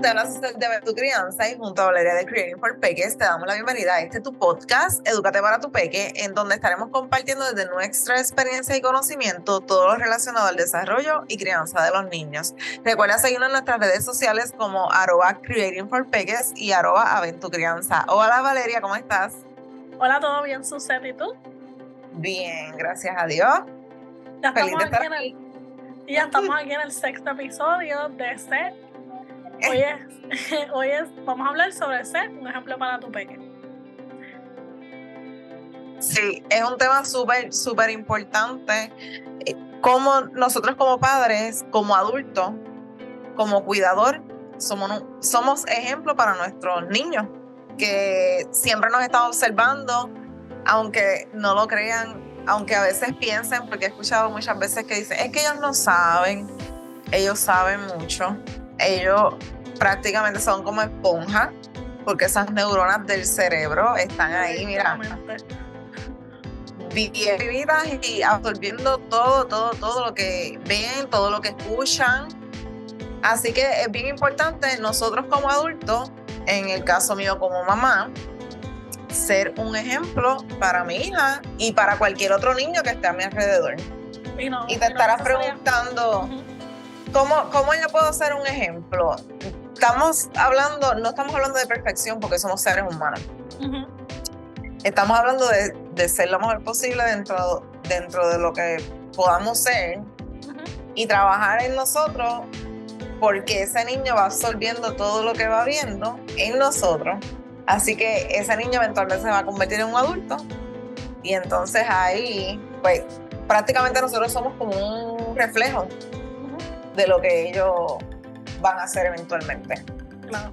te habla César de Ver tu Crianza y junto a Valeria de Creating for Peques te damos la bienvenida a tu podcast, Edúcate para tu Peque, en donde estaremos compartiendo desde nuestra experiencia y conocimiento todo lo relacionado al desarrollo y crianza de los niños. Recuerda seguirnos en nuestras redes sociales como @Creating for Peques y @Aventucrianza. Hola Valeria, ¿cómo estás? Hola, ¿todo bien, Suset? ¿Y tú? Bien, gracias a Dios. Ya Feliz de estar aquí estamos aquí en el 6º episodio de SET. Vamos a hablar sobre SET, un ejemplo para tu peque. Sí, es un tema súper importante. Como nosotros como padres, como adultos, como cuidador, somos ejemplo para nuestros niños, que siempre nos están observando, aunque no lo crean, aunque a veces piensen, porque he escuchado muchas veces que dicen, es que ellos no saben, ellos saben mucho, ellos prácticamente son como esponjas, porque esas neuronas del cerebro están ahí, mira, bien vividas y absorbiendo todo lo que ven, todo lo que escuchan. Así que es bien importante nosotros como adultos, en el caso mío como mamá, ser un ejemplo para mi hija y para cualquier otro niño que esté a mi alrededor. Y te estarás preguntando, ¿cómo yo puedo ser un ejemplo? No estamos hablando de perfección porque somos seres humanos. Uh-huh. Estamos hablando de ser lo mejor posible dentro de lo que podamos ser. Uh-huh. Y trabajar en nosotros, porque ese niño va absorbiendo todo lo que va viendo en nosotros. Así que ese niño eventualmente se va a convertir en un adulto y entonces ahí, pues, prácticamente nosotros somos como un reflejo de lo que ellos van a hacer eventualmente. Claro.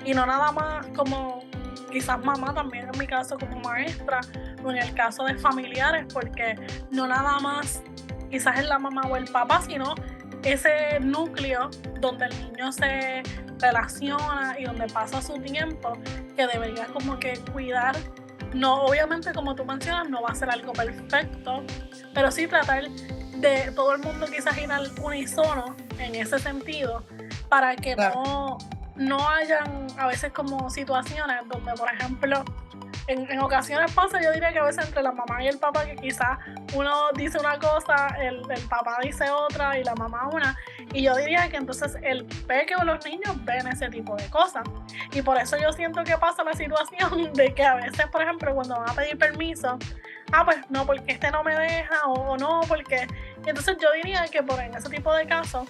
Y no nada más como quizás mamá, también en mi caso como maestra, o en el caso de familiares, porque no nada más quizás es la mamá o el papá, sino ese núcleo donde el niño se relaciona y donde pasa su tiempo, que debería como que cuidar. No, obviamente, como tú mencionas, no va a ser algo perfecto, pero sí tratar de todo el mundo quizás ir al unísono en ese sentido, para que claro, no hayan a veces como situaciones donde, por ejemplo, en ocasiones pasa, yo diría que a veces entre la mamá y el papá, que quizás uno dice una cosa, el papá dice otra y la mamá una, y yo diría que entonces el peque o los niños ven ese tipo de cosas, y por eso yo siento que pasa la situación de que a veces, por ejemplo, cuando van a pedir permiso, pues no, porque este no me deja, o no, porque, y entonces yo diría que en ese tipo de casos,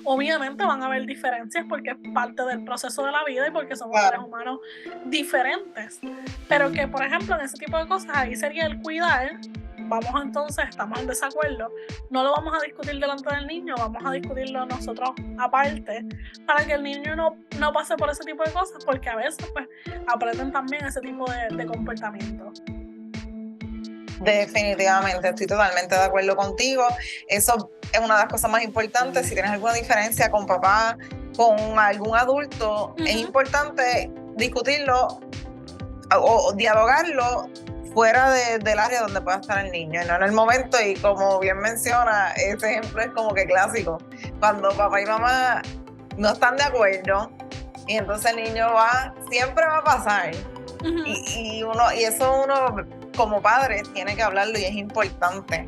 obviamente van a haber diferencias porque es parte del proceso de la vida y porque somos seres humanos diferentes, pero que por ejemplo en ese tipo de cosas ahí sería el cuidar. Estamos en desacuerdo, no lo vamos a discutir delante del niño, vamos a discutirlo nosotros aparte, para que el niño no pase por ese tipo de cosas, porque a veces pues aprenden también ese tipo de comportamiento. Definitivamente, estoy totalmente de acuerdo contigo. Eso es una de las cosas más importantes. Si tienes alguna diferencia con papá, con algún adulto, uh-huh, es importante discutirlo o dialogarlo fuera del área donde pueda estar el niño, no en el momento. Y como bien menciona, ese ejemplo es como que clásico. Cuando papá y mamá no están de acuerdo y entonces el niño siempre va a pasar. Uh-huh. Y eso uno como padre tiene que hablarlo, y es importante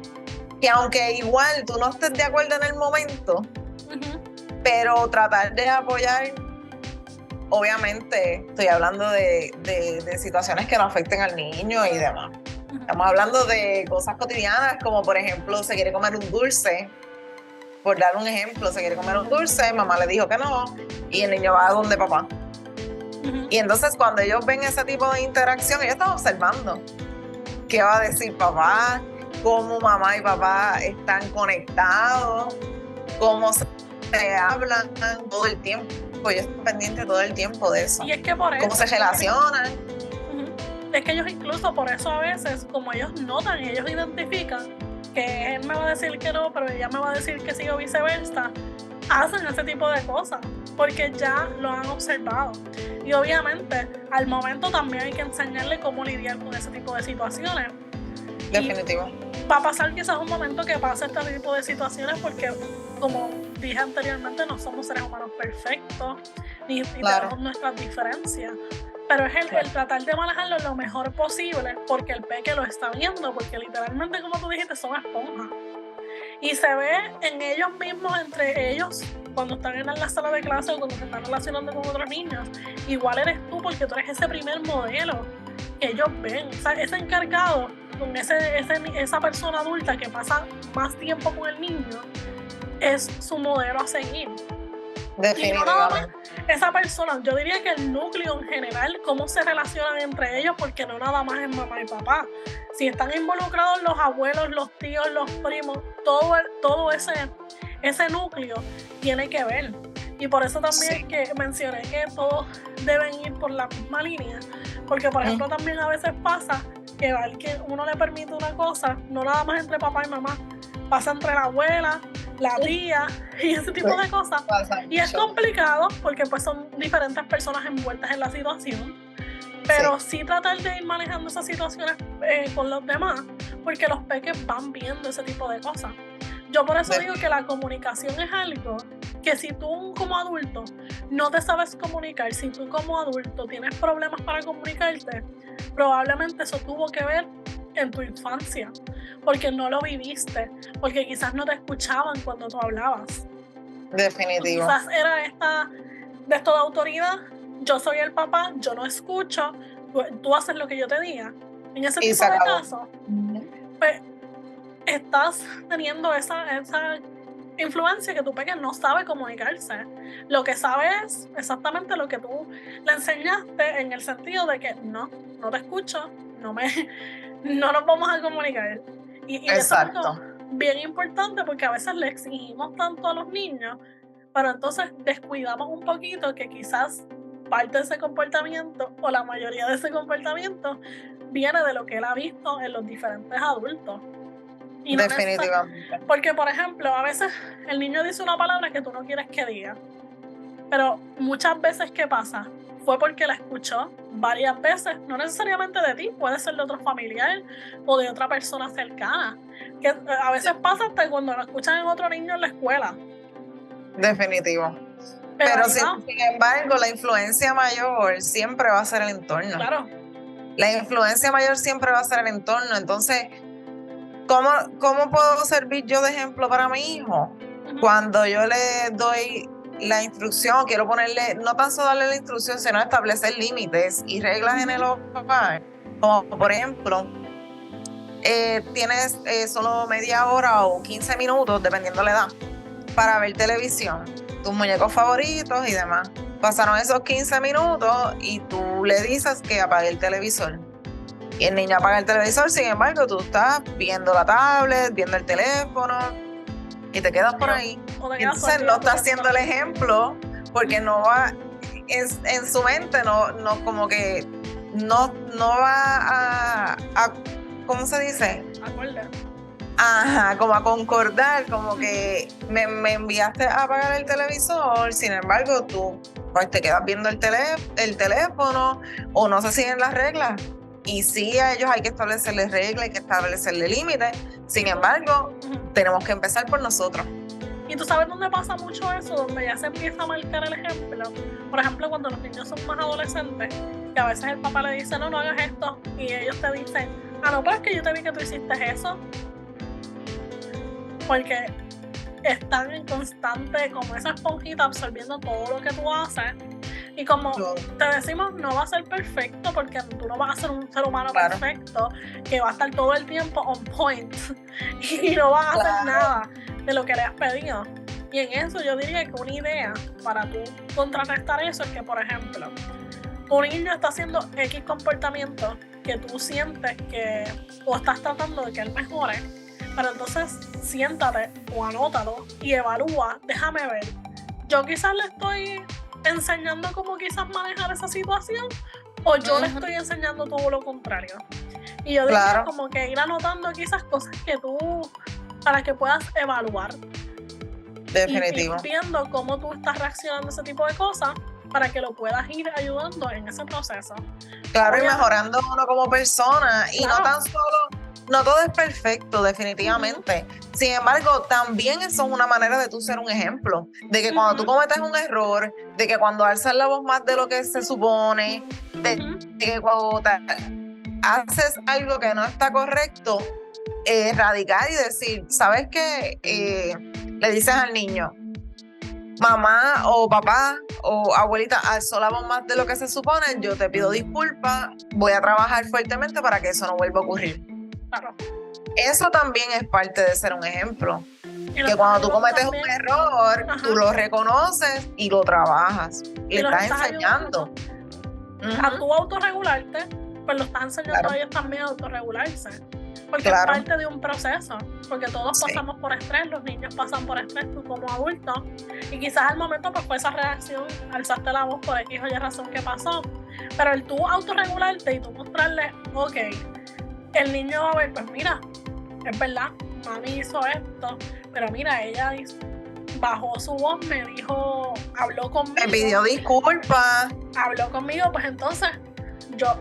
que aunque igual tú no estés de acuerdo en el momento, uh-huh, pero tratar de apoyar. Obviamente estoy hablando de situaciones que no afecten al niño y demás. Uh-huh. Estamos hablando de cosas cotidianas, como por ejemplo se quiere comer un dulce, por dar un ejemplo, se quiere comer un dulce, mamá le dijo que no y el niño va a donde papá. Uh-huh. Y entonces cuando ellos ven ese tipo de interacción, ellos están observando qué va a decir papá, cómo mamá y papá están conectados, cómo se hablan todo el tiempo. Pues yo estoy pendiente todo el tiempo de eso. Y es que por eso, cómo se relacionan. Uh-huh. Es que ellos incluso por eso a veces, como ellos notan y ellos identifican que él me va a decir que no, pero ella me va a decir que sí o viceversa, hacen ese tipo de cosas, porque ya lo han observado. Y obviamente, al momento también hay que enseñarle cómo lidiar con ese tipo de situaciones. Definitivo. Y va a pasar quizás un momento que pase este tipo de situaciones porque, como dije anteriormente, no somos seres humanos perfectos, ni Claro. tenemos nuestras diferencias. Pero es el tratar de manejarlo lo mejor posible, porque el peque lo está viendo, porque literalmente, como tú dijiste, son esponjas. Y se ve en ellos mismos, entre ellos, cuando están en la sala de clase o cuando se están relacionando con otros niños. Igual eres tú, porque tú eres ese primer modelo que ellos ven. O sea, ese encargado con esa persona adulta que pasa más tiempo con el niño es su modelo a seguir. Y no nada más esa persona, yo diría que el núcleo en general, cómo se relacionan entre ellos, porque no nada más es mamá y papá. Si están involucrados los abuelos, los tíos, los primos, todo ese núcleo tiene que ver. Y por eso también que mencioné que todos deben ir por la misma línea, porque por ejemplo también a veces pasa que uno le permite una cosa, no nada más entre papá y mamá, pasa entre la abuela, la tía y ese tipo de cosas. Y es complicado porque pues son diferentes personas envueltas en la situación, pero sí tratar de ir manejando esas situaciones con los demás, porque los peques van viendo ese tipo de cosas. Yo por eso digo que la comunicación es algo que si tú como adulto no te sabes comunicar, si tú como adulto tienes problemas para comunicarte, probablemente eso tuvo que ver en tu infancia, porque no lo viviste, porque quizás no te escuchaban cuando tú hablabas. Definitivo. Quizás era de esto de autoridad, yo soy el papá, yo no escucho, tú haces lo que yo te diga. En ese tipo de casos, pues estás teniendo esa influencia que tu pequeño no sabe comunicarse. Lo que sabe es exactamente lo que tú le enseñaste, en el sentido de que no te escucho, no nos vamos a comunicar. Y eso es algo bien importante, porque a veces le exigimos tanto a los niños, pero entonces descuidamos un poquito que quizás parte de ese comportamiento o la mayoría de ese comportamiento viene de lo que él ha visto en los diferentes adultos. Y no definitivamente. Porque, por ejemplo, a veces el niño dice una palabra que tú no quieres que diga, pero muchas veces, ¿qué pasa? Fue porque la escuchó varias veces, no necesariamente de ti, puede ser de otro familiar o de otra persona cercana, que a veces pasa hasta cuando lo escuchan en otro niño en la escuela. Definitivo. Pero sin embargo, la influencia mayor siempre va a ser el entorno. Claro. La influencia mayor siempre va a ser el entorno. Entonces, ¿cómo puedo servir yo de ejemplo para mi hijo? Cuando yo le doy la instrucción, quiero ponerle, no tan solo darle la instrucción, sino establecer límites y reglas en el hogar. Como por ejemplo, tienes solo media hora o 15 minutos, dependiendo de la edad, para ver televisión, tus muñecos favoritos y demás. Pasaron esos 15 minutos y tú le dices que apague el televisor. Y el niño apaga el televisor, sin embargo, tú estás viendo la tablet, viendo el teléfono y te quedas por ahí. Entonces no está haciendo el ejemplo, porque no va, en su mente no como que no va a ¿cómo se dice? Acordar. Ajá, como a concordar, como que me enviaste a apagar el televisor, sin embargo tú pues te quedas viendo el teléfono o no se siguen las reglas. Y sí, a ellos hay que establecerles reglas, hay que establecerles límites, sin embargo, tenemos que empezar por nosotros. Y tú sabes dónde pasa mucho eso, donde ya se empieza a marcar el ejemplo. Por ejemplo, cuando los niños son más adolescentes, que a veces el papá le dice, no hagas esto, y ellos te dicen, no, pero es que yo te vi que tú hiciste eso. Porque están en constante, como esa esponjita, absorbiendo todo lo que tú haces. Y como te decimos, no va a ser perfecto, porque tú no vas a ser un ser humano perfecto, que va a estar todo el tiempo on point y no vas a hacer nada de lo que le has pedido. Y en eso yo diría que una idea para tú contrarrestar eso es que, por ejemplo, un niño está haciendo X comportamiento que tú sientes que, o estás tratando de que él mejore, pero entonces siéntate o anótalo y evalúa, déjame ver, yo quizás le estoy enseñando cómo quizás manejar esa situación, o yo le estoy enseñando todo lo contrario. Y yo digo como que ir anotando quizás cosas que tú, para que puedas evaluar. Definitivo. Y viendo cómo tú estás reaccionando a ese tipo de cosas, para que lo puedas ir ayudando en ese proceso. Claro, y mejorando uno como persona, y no tan solo no todo es perfecto, definitivamente. Sin embargo, también eso es una manera de tú ser un ejemplo. De que cuando tú cometes un error, de que cuando alzas la voz más de lo que se supone, de que cuando haces algo que no está correcto, erradicar y decir, ¿sabes qué? Le dices al niño, mamá o papá o abuelita alzó la voz más de lo que se supone, yo te pido disculpas, voy a trabajar fuertemente para que eso no vuelva a ocurrir. Claro. Eso también es parte de ser un ejemplo. Que cuando tú cometes un error, tú lo reconoces y lo trabajas. Y le estás enseñando. A tú autorregularte, pues lo estás enseñando a ellos también a autorregularse. Porque es parte de un proceso, porque todos pasamos por estrés, los niños pasan por estrés, tú como adulto, y quizás al momento pues fue esa reacción, alzaste la voz por X o Y razón que pasó, pero el tú autorregularte y tú mostrarle, ok, el niño va a ver, pues mira, es verdad, mami hizo esto, pero mira, ella bajó su voz, me dijo, habló conmigo. Me pidió disculpas. Habló conmigo, pues entonces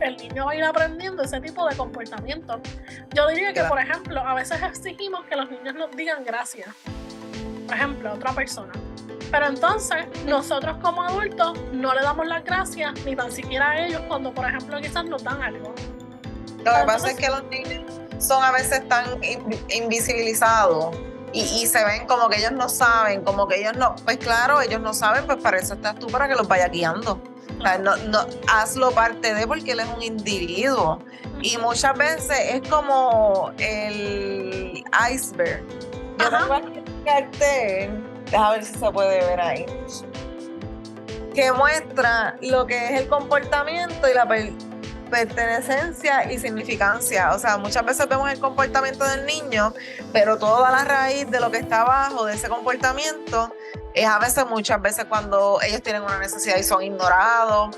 el niño va a ir aprendiendo ese tipo de comportamiento. Yo diría que, por ejemplo, a veces exigimos que los niños nos digan gracias, por ejemplo, a otra persona. Pero entonces, nosotros como adultos no le damos las gracias ni tan siquiera a ellos cuando, por ejemplo, quizás nos dan algo. Lo que pasa es que los niños son a veces tan invisibilizados y se ven como que ellos no saben, como que ellos no, pues claro, ellos no saben, pues para eso estás tú, para que los vayas guiando. O sea, no, hazlo parte de, porque él es un individuo. Y muchas veces es como el iceberg. Yo tengo aquí un cartel, déjame ver si se puede ver ahí, que muestra lo que es el comportamiento y la pertenencia y significancia. O sea, muchas veces vemos el comportamiento del niño, pero toda la raíz de lo que está abajo de ese comportamiento es muchas veces cuando ellos tienen una necesidad y son ignorados,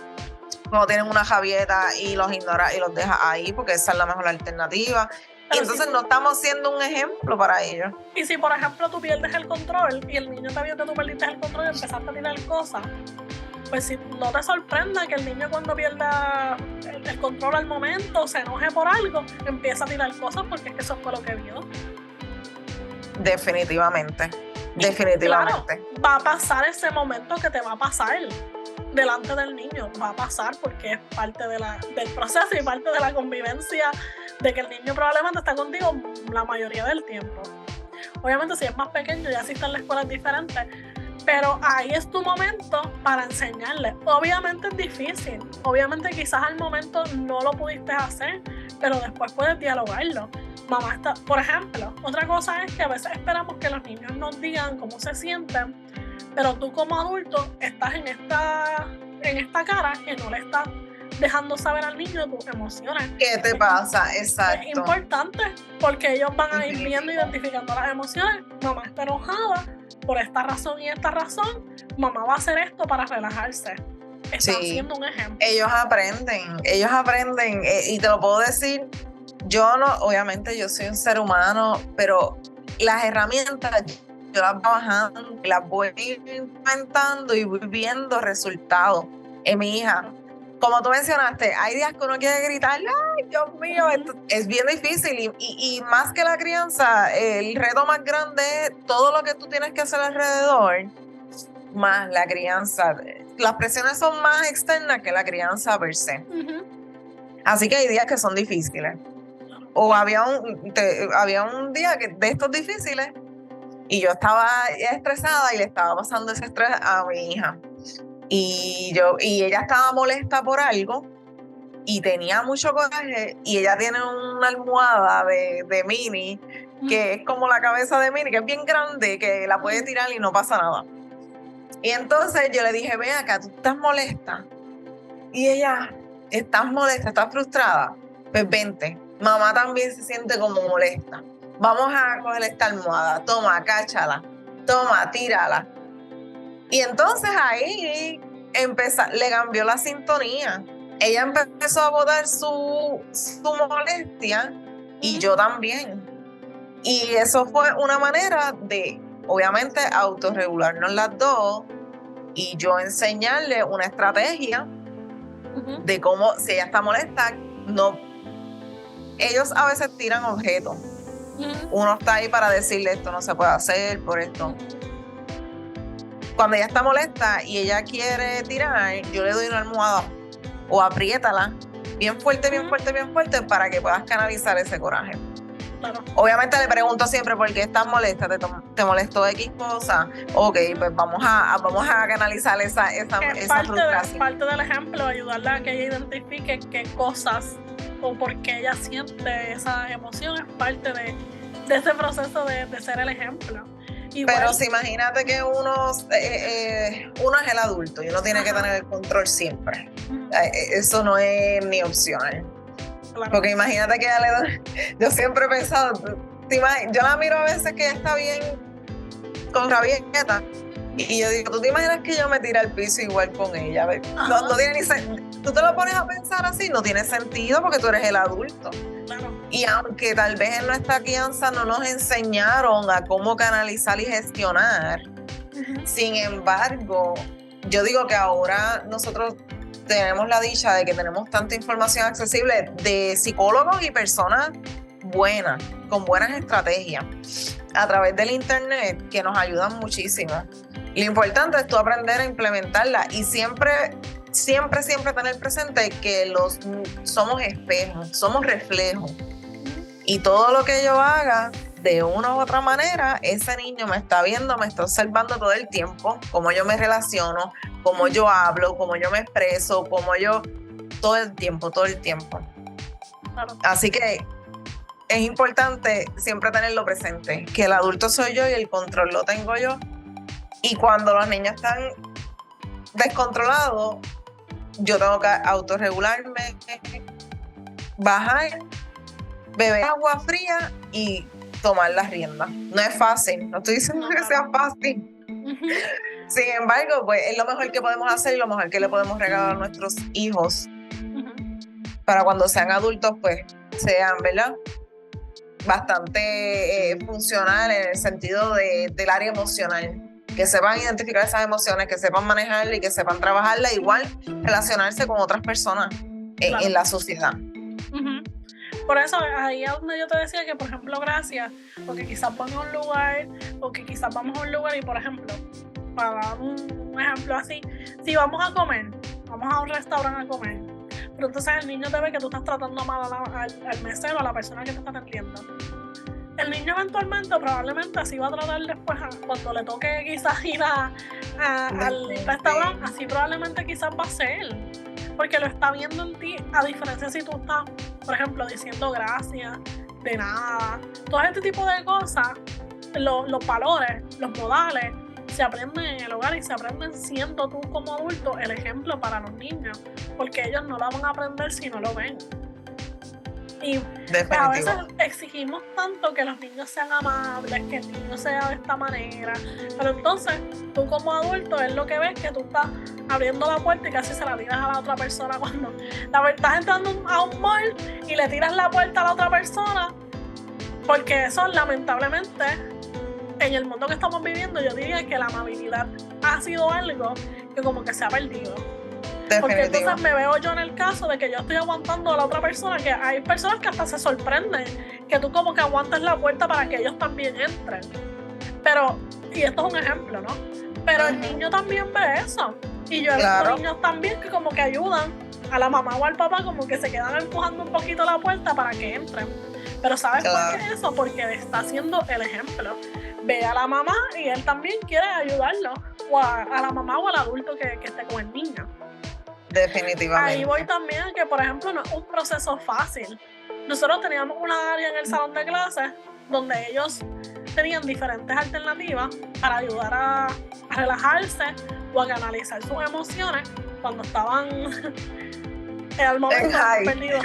cuando tienen una javieta y los ignora y los deja ahí porque esa es la mejor alternativa. Pero y entonces no estamos siendo un ejemplo para ellos. Y si, por ejemplo, tú pierdes el control y el niño te vio que tú perdiste el control y empezaste a tirar cosas, pues si no te sorprenda que el niño cuando pierda el control al momento, se enoje por algo, empieza a tirar cosas porque es que eso fue lo que vio. Definitivamente. Claro, va a pasar ese momento que te va a pasar delante del niño, va a pasar porque es parte del proceso y parte de la convivencia de que el niño probablemente está contigo la mayoría del tiempo. Obviamente si es más pequeño ya sí está en la escuela diferente, pero ahí es tu momento para enseñarle. Obviamente es difícil, obviamente quizás al momento no lo pudiste hacer, pero después puedes dialogarlo. Mamá está, por ejemplo, otra cosa es que a veces esperamos que los niños nos digan cómo se sienten, pero tú como adulto estás en esta cara que no le estás dejando saber al niño tus emociones. ¿Qué te pasa? Exacto. Es importante porque ellos van a ir viendo, identificando las emociones. Mamá está enojada por esta razón y esta razón. Mamá va a hacer esto para relajarse. Está haciendo un ejemplo. Ellos aprenden y te lo puedo decir. Yo no, obviamente yo soy un ser humano, pero las herramientas yo las voy bajando, las voy implementando y voy viendo resultados en mi hija. Como tú mencionaste, hay días que uno quiere gritar, ¡ay, Dios mío! Esto es bien difícil y más que la crianza, el reto más grande es todo lo que tú tienes que hacer alrededor, más la crianza. Las presiones son más externas que la crianza per se. Así que hay días que son difíciles. O había un día de estos difíciles y yo estaba estresada y le estaba pasando ese estrés a mi hija. Y ella estaba molesta por algo y tenía mucho coraje y ella tiene una almohada de Minnie que es como la cabeza de Minnie, que es bien grande, que la puede tirar y no pasa nada. Y entonces yo le dije, ven acá, ¿tú estás molesta? Y ella, ¿estás molesta? ¿Estás frustrada? Pues vente. Mamá también se siente como molesta. Vamos a coger esta almohada. Toma, cáchala. Toma, tírala. Y entonces ahí le cambió la sintonía. Ella empezó a botar su molestia y yo también. Y eso fue una manera de, obviamente, autorregularnos las dos y yo enseñarle una estrategia de cómo, si ella está molesta, no ellos a veces tiran objetos. Uno está ahí para decirle esto no se puede hacer por esto. Cuando ella está molesta y ella quiere tirar, yo le doy una almohada o apriétala bien fuerte, bien fuerte, bien fuerte para que puedas canalizar ese coraje. Claro. Obviamente le pregunto siempre por qué estás molesta, te molestó X cosa. Ok, pues vamos a canalizar esa frustración. Parte del ejemplo, ayudarla a que ella identifique qué cosas o por qué ella siente esa emoción, es parte de ese proceso de ser el ejemplo. Igual, pero si imagínate que uno es el adulto y uno tiene que tener el control siempre. Eso no es ni opcional. Claro. Porque imagínate que yo siempre he pensado, yo la miro a veces que ella está bien con rabieta y yo digo, ¿tú te imaginas que yo me tire al piso igual con ella? No tiene ni sentido. Tú te lo pones a pensar así, no tiene sentido porque tú eres el adulto. Claro. Y aunque tal vez en nuestra crianza no nos enseñaron a cómo canalizar y gestionar, sin embargo, yo digo que ahora nosotros tenemos la dicha de que tenemos tanta información accesible de psicólogos y personas buenas, con buenas estrategias a través del internet que nos ayudan muchísimo. Lo importante es tú aprender a implementarla y siempre tener presente que somos espejos, somos reflejos. Y todo lo que yo haga, de una u otra manera, ese niño me está viendo, me está observando todo el tiempo, cómo yo me relaciono, cómo yo hablo, cómo yo me expreso, todo el tiempo. Claro. Así que es importante siempre tenerlo presente, que el adulto soy yo y el control lo tengo yo. Y cuando los niños están descontrolados, yo tengo que autorregularme, bajar, beber agua fría y tomar las riendas. No es fácil, no estoy diciendo que sea fácil. Sin embargo, pues es lo mejor que podemos hacer y lo mejor que le podemos regalar a nuestros hijos para cuando sean adultos, pues sean, ¿verdad? Bastante funcional en el sentido del área emocional. Que sepan identificar esas emociones, que sepan manejarla y que sepan trabajarla, igual relacionarse con otras personas en la sociedad. Por eso ahí es donde yo te decía que, por ejemplo, gracias, porque quizás vamos a un lugar, y, por ejemplo, para dar un ejemplo así, si vamos a comer, vamos a un restaurante a comer, pero entonces el niño te ve que tú estás tratando mal al mesero, a la persona que te está atendiendo. El niño eventualmente, probablemente así va a tratar después, cuando le toque quizás ir al restaurante, así probablemente quizás va a ser, porque lo está viendo en ti, a diferencia si tú estás, por ejemplo, diciendo gracias, de nada, todo este tipo de cosas, los valores, los modales, se aprenden en el hogar y se aprenden siendo tú como adulto el ejemplo para los niños, porque ellos no lo van a aprender si no lo ven. Y a veces exigimos tanto que los niños sean amables, que el niño sea de esta manera, pero entonces tú como adulto es lo que ves, que tú estás abriendo la puerta y casi se la tiras a la otra persona cuando estás entrando a un mall y le tiras la puerta a la otra persona, porque eso lamentablemente en el mundo que estamos viviendo yo diría que la amabilidad ha sido algo que como que se ha perdido. Porque entonces me veo yo en el caso de que yo estoy aguantando a la otra persona, que hay personas que hasta se sorprenden que tú como que aguantas la puerta para que ellos también entren. Pero, y esto es un ejemplo, ¿no? Pero el niño también ve eso. Y yo he visto niños también que como que ayudan a la mamá o al papá, como que se quedan empujando un poquito la puerta para que entren. Pero ¿sabes por qué es eso? Porque le está haciendo el ejemplo. Ve a la mamá y él también quiere ayudarlo. O a la mamá o al adulto que esté con el niño. Definitivamente. Ahí voy también a que, por ejemplo, no es un proceso fácil. Nosotros teníamos una área en el salón de clases donde ellos tenían diferentes alternativas para ayudar a relajarse o a canalizar sus emociones cuando estaban en el momento perdidos.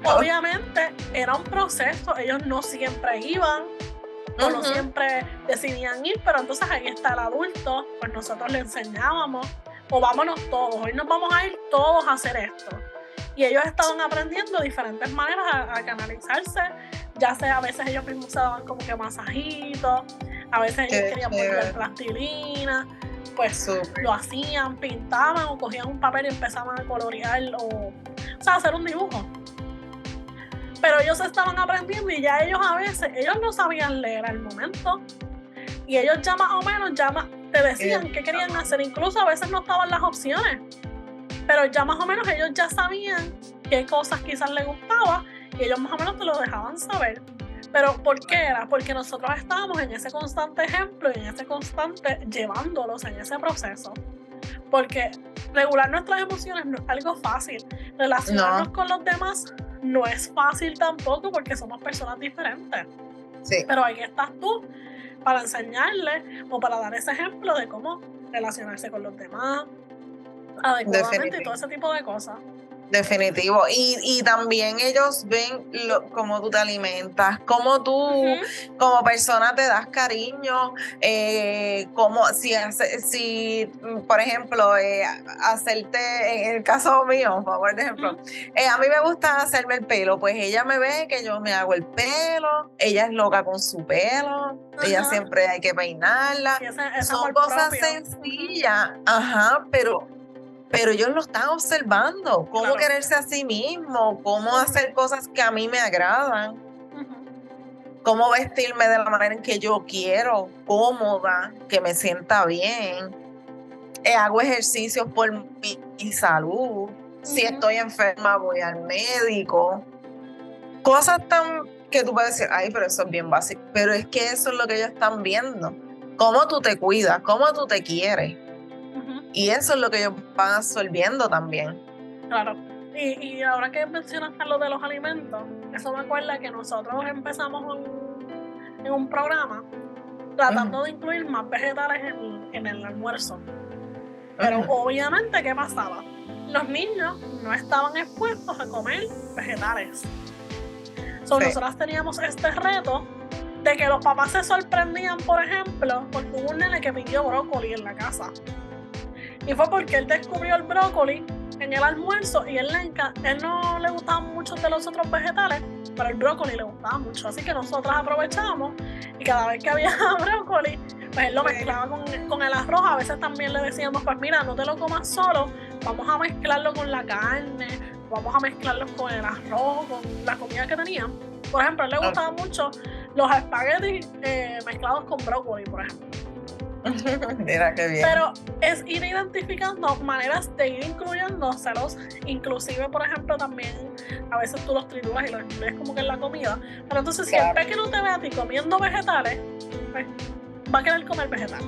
Obviamente era un proceso, ellos no siempre iban o no siempre decidían ir, pero entonces ahí está el adulto, pues nosotros le enseñábamos, o vámonos todos, hoy nos vamos a ir todos a hacer esto. Y ellos estaban aprendiendo diferentes maneras a canalizarse, ya sea a veces ellos mismos se daban como que masajitos, a veces ellos querían poner plastilina, pues lo hacían, pintaban o cogían un papel y empezaban a colorear o sea, hacer un dibujo. pero ellos estaban aprendiendo y ya ellos a veces, ellos no sabían leer al momento y ellos ya más o menos te decían qué querían hacer, incluso a veces no estaban las opciones, pero ya más o menos ellos ya sabían qué cosas quizás les gustaba y ellos más o menos te lo dejaban saber. Pero ¿por qué era? Porque nosotros estábamos en ese constante ejemplo y en ese constante llevándolos en ese proceso. Porque regular nuestras emociones no es algo fácil. Relacionarnos con los demás no es fácil tampoco porque somos personas diferentes. Sí. Pero ahí estás tú para enseñarles o para dar ese ejemplo de cómo relacionarse con los demás adecuadamente y todo ese tipo de cosas. Definitivo. Y también ellos ven cómo tú te alimentas, cómo tú como persona te das cariño, como si por ejemplo, hacerte, en el caso mío, por ejemplo, a mí me gusta hacerme el pelo, pues ella me ve que yo me hago el pelo, ella es loca con su pelo, ella siempre hay que peinarla. Son cosas sencillas, pero ellos lo están observando, cómo quererse a sí mismo, cómo hacer cosas que a mí me agradan, cómo vestirme de la manera en que yo quiero, cómoda, que me sienta bien, hago ejercicios por mi salud, si estoy enferma voy al médico, cosas tan que tú puedes decir, ay, pero eso es bien básico, pero es que eso es lo que ellos están viendo, cómo tú te cuidas, cómo tú te quieres. Y eso es lo que ellos van absorbiendo también. Claro. Y ahora que mencionaste lo de los alimentos, eso me acuerda que nosotros empezamos en un programa tratando de incluir más vegetales en el almuerzo. Pero obviamente, ¿qué pasaba? Los niños no estaban expuestos a comer vegetales. Nosotras teníamos este reto de que los papás se sorprendían, por ejemplo, porque hubo un nene que pidió brócoli en la casa. Y fue porque él descubrió el brócoli en el almuerzo y él no le gustaban muchos de los otros vegetales, pero el brócoli le gustaba mucho. Así que nosotras aprovechábamos y cada vez que había brócoli, pues él lo mezclaba con el arroz. A veces también le decíamos, pues mira, no te lo comas solo, vamos a mezclarlo con la carne, vamos a mezclarlo con el arroz, con la comida que tenían. Por ejemplo, a él le gustaban mucho los espaguetis mezclados con brócoli, por ejemplo. Mira qué bien. Pero es ir identificando maneras de ir incluyéndoselos, inclusive por ejemplo también a veces tú los trituras y los incluyes como que en la comida, pero entonces si el peque no te ve a ti comiendo vegetales, pues va a querer comer vegetales.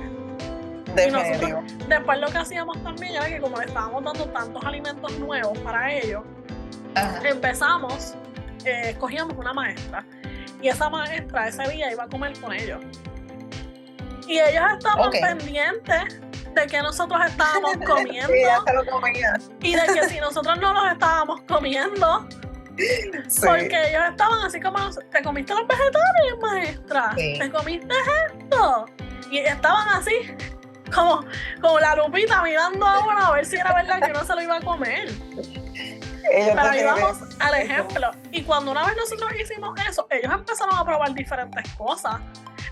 Definitivo. Y nosotros después lo que hacíamos también era que como le estábamos dando tantos alimentos nuevos para ellos, empezamos, escogíamos una maestra y esa maestra ese día iba a comer con ellos. Y ellos estaban pendientes de que nosotros estábamos comiendo. Sí, ya se lo comían. Y de que si nosotros no los estábamos comiendo, porque ellos estaban así como, ¿te comiste los vegetales, maestra? Sí. ¿Te comiste esto? Y estaban así, como la lupita mirando a uno a ver si era verdad que uno se lo iba a comer. Pero ahí vamos al ejemplo. Y cuando una vez nosotros hicimos eso, ellos empezaron a probar diferentes cosas.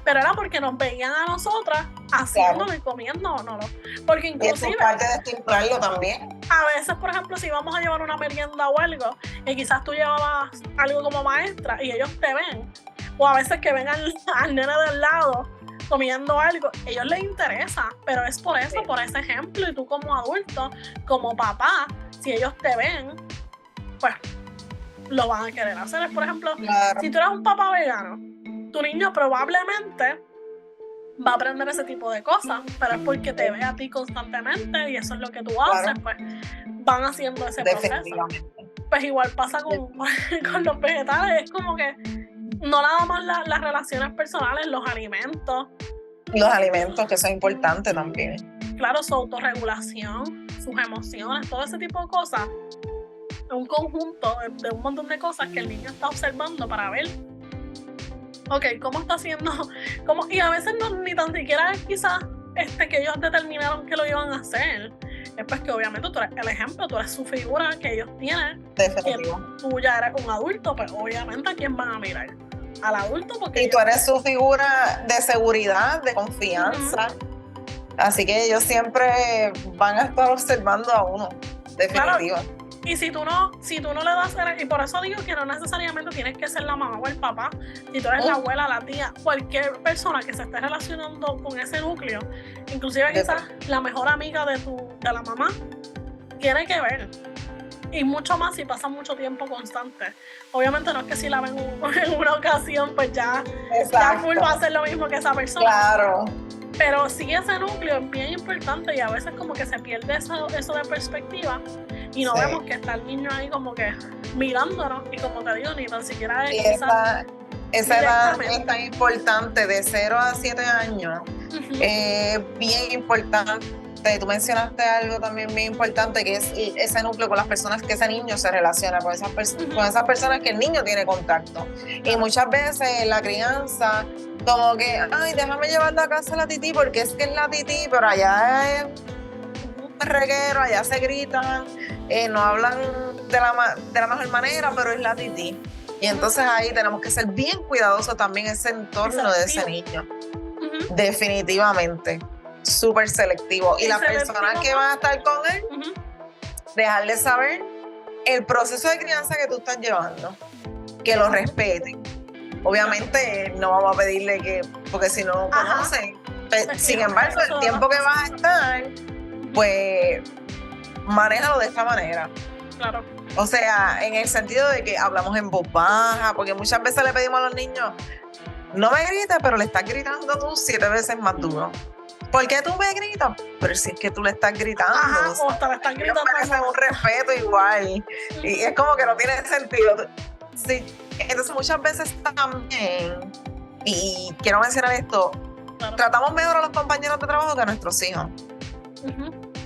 Pero era porque nos veían a nosotras haciéndolo y comiéndolo. Porque inclusive... Y es parte de estimularlo también. A veces, por ejemplo, si vamos a llevar una merienda o algo, y quizás tú llevabas algo como maestra y ellos te ven, o a veces que ven al nene del lado comiendo algo, ellos les interesa, pero es por eso, por ese ejemplo, y tú como adulto, como papá, si ellos te ven, pues lo van a querer hacer. Por ejemplo, si tú eres un papá vegano, tu niño probablemente va a aprender ese tipo de cosas, pero es porque te ve a ti constantemente y eso es lo que tú haces, pues van haciendo ese proceso. Pues igual pasa con los vegetales, es como que no nada más las relaciones personales, los alimentos. Los alimentos, que son importantes también. Claro, su autorregulación, sus emociones, todo ese tipo de cosas. Un conjunto de un montón de cosas que el niño está observando para ver cómo está haciendo, y a veces no, ni tan siquiera es quizás que ellos determinaron que lo iban a hacer. Es pues que obviamente tú eres el ejemplo, tú eres su figura que ellos tienen. Definitivo. Que tú ya eres un adulto, pues obviamente ¿a quién van a mirar? Al adulto, porque... Y tú eres su figura de seguridad, de confianza. Así que ellos siempre van a estar observando a uno. Definitivo. Claro. Y si tú no le das, y por eso digo que no necesariamente tienes que ser la mamá o el papá, si tú eres la abuela, la tía, cualquier persona que se esté relacionando con ese núcleo, inclusive quizás la mejor amiga de la mamá, tiene que ver. Y mucho más si pasa mucho tiempo constante. Obviamente no es que si la ven en una ocasión, pues ya full va a hacer lo mismo que esa persona. Claro. Pero sí, ese núcleo es bien importante y a veces como que se pierde eso de perspectiva y no vemos que está el niño ahí como que mirándonos y como te digo, ni tan siquiera es esa edad es tan importante, de 0 a 7 años, bien importante. Tú mencionaste algo también bien importante, que es ese núcleo con las personas que ese niño se relaciona, con esas personas que el niño tiene contacto. Y muchas veces la crianza, como que, ay, déjame llevarla a casa a la tití, porque es que es la tití, pero allá es un reguero, allá se gritan, no hablan de la mejor manera, pero es la tití. Y entonces ahí tenemos que ser bien cuidadosos también ese entorno de ese niño. Definitivamente. Súper selectivo. Y las personas que van a estar con él, dejarle saber el proceso de crianza que tú estás llevando, que lo respeten. Obviamente no vamos a pedirle que, porque si no conocen, sin embargo, el tiempo que vas a estar, pues manéjalo de esta manera. Claro. O sea, en el sentido de que hablamos en voz baja, porque muchas veces le pedimos a los niños, no me grites, pero le estás gritando tú 7 veces más duro. ¿Por qué tú me gritas? Pero si es que tú le estás gritando. O te le estás gritando. Parece un respeto igual. Y es como que no tiene sentido. Sí. Entonces muchas veces también, y quiero mencionar esto, tratamos mejor a los compañeros de trabajo que a nuestros hijos.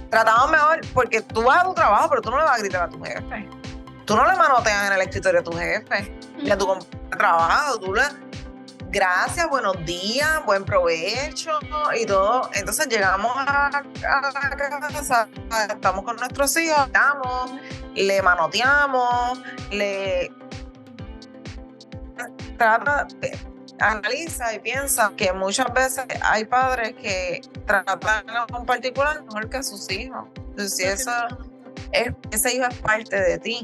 Tratamos mejor porque tú vas a tu trabajo, pero tú no le vas a gritar a tu jefe. Tú no le manoteas en el escritorio a tu jefe y a tu compañero de trabajo. Tú le... Gracias, buenos días, buen provecho y todo. Entonces llegamos a la casa, estamos con nuestros hijos, le manoteamos, analiza y piensa que muchas veces hay padres que tratan a un particular mejor que a sus hijos. Entonces, ese hijo es parte de ti.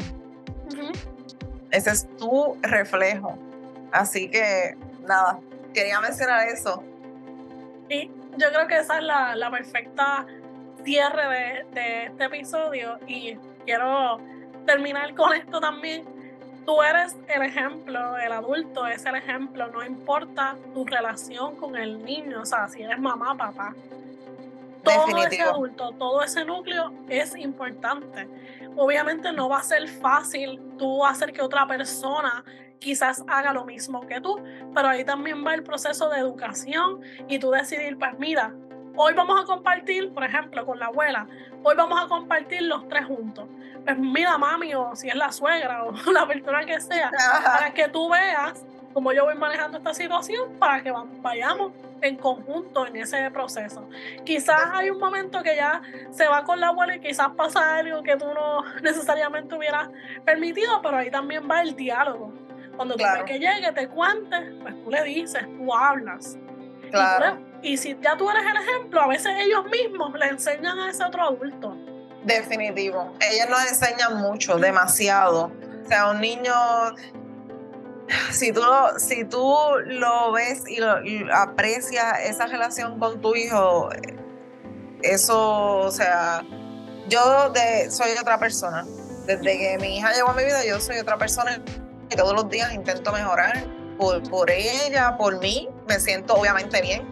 Ese es tu reflejo. Así que nada, quería mencionar eso. Y yo creo que esa es la perfecta cierre de este episodio y quiero terminar con esto también. Tú eres el ejemplo, el adulto es el ejemplo, no importa tu relación con el niño, o sea, si eres mamá, papá. Todo ese adulto, todo ese núcleo es importante. Obviamente no va a ser fácil tú hacer que otra persona quizás haga lo mismo que tú, pero ahí también va el proceso de educación y tú decidir, pues mira, hoy vamos a compartir, por ejemplo, con la abuela, hoy vamos a compartir los 3 juntos. Pues mira, mami, o si es la suegra o la persona que sea, para que tú veas cómo yo voy manejando esta situación, para que vayamos en conjunto en ese proceso. Quizás hay un momento que ya se va con la abuela y quizás pasa algo que tú no necesariamente hubieras permitido, pero ahí también va el diálogo. Cuando tú ves que llegue, te cuente, pues tú le dices, tú hablas. Claro. Y si ya tú eres el ejemplo, a veces ellos mismos le enseñan a ese otro adulto. Definitivo. Ellos nos enseñan mucho, demasiado. O sea, un niño, si tú lo ves y aprecias esa relación con tu hijo, eso, o sea, yo soy otra persona. Desde que mi hija llegó a mi vida, yo soy otra persona. Y todos los días intento mejorar por ella, por mí. Me siento obviamente bien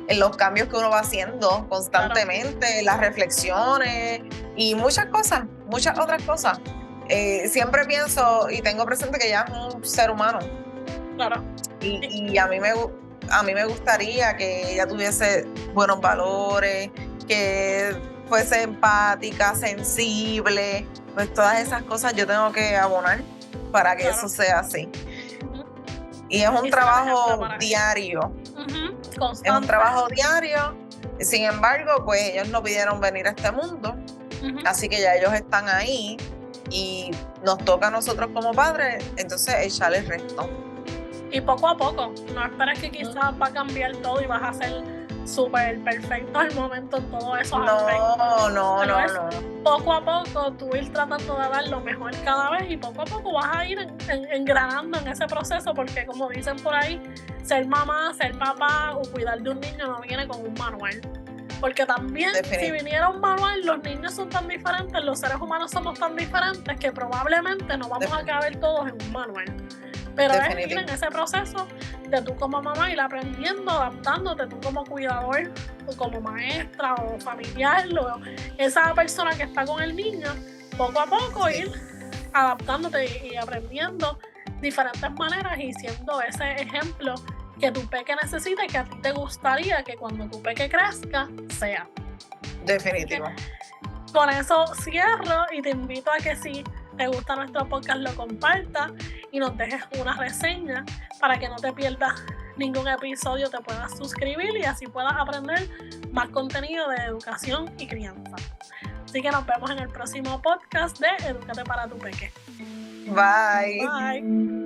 en los cambios que uno va haciendo constantemente, las reflexiones y muchas otras cosas. Siempre pienso y tengo presente que ella es un ser humano. Claro. Y a mí me gustaría que ella tuviese buenos valores, que fuese empática, sensible. Pues todas esas cosas yo tengo que abonar para que eso sea así. Y es un trabajo diario. Constante. Es un trabajo diario. Sin embargo, pues ellos no pidieron venir a este mundo. Así que ya ellos están ahí y nos toca a nosotros como padres, entonces echarle el resto. Y poco a poco. No esperes que quizás va a cambiar todo y vas a ser súper perfecto al momento en todo eso. No. poco a poco tú ir tratando de dar lo mejor cada vez y poco a poco vas a ir engranando en ese proceso, porque como dicen por ahí, ser mamá, ser papá o cuidar de un niño no viene con un manual. Porque también si viniera un manual, los niños son tan diferentes, los seres humanos somos tan diferentes que probablemente no vamos a caber todos en un manual. Pero es ir en ese proceso de tú como mamá ir aprendiendo, adaptándote, tú como cuidador o como maestra o familiar o esa persona que está con el niño, poco a poco ir adaptándote y aprendiendo diferentes maneras y siendo ese ejemplo que tu peque necesita y que a ti te gustaría que cuando tu peque crezca sea. Definitivo. Con eso cierro y te invito a que si te gusta nuestro podcast lo compartas y nos dejes una reseña para que no te pierdas ningún episodio, te puedas suscribir y así puedas aprender más contenido de educación y crianza. Así que nos vemos en el próximo podcast de Edúcate para tu Peque. Bye. Bye.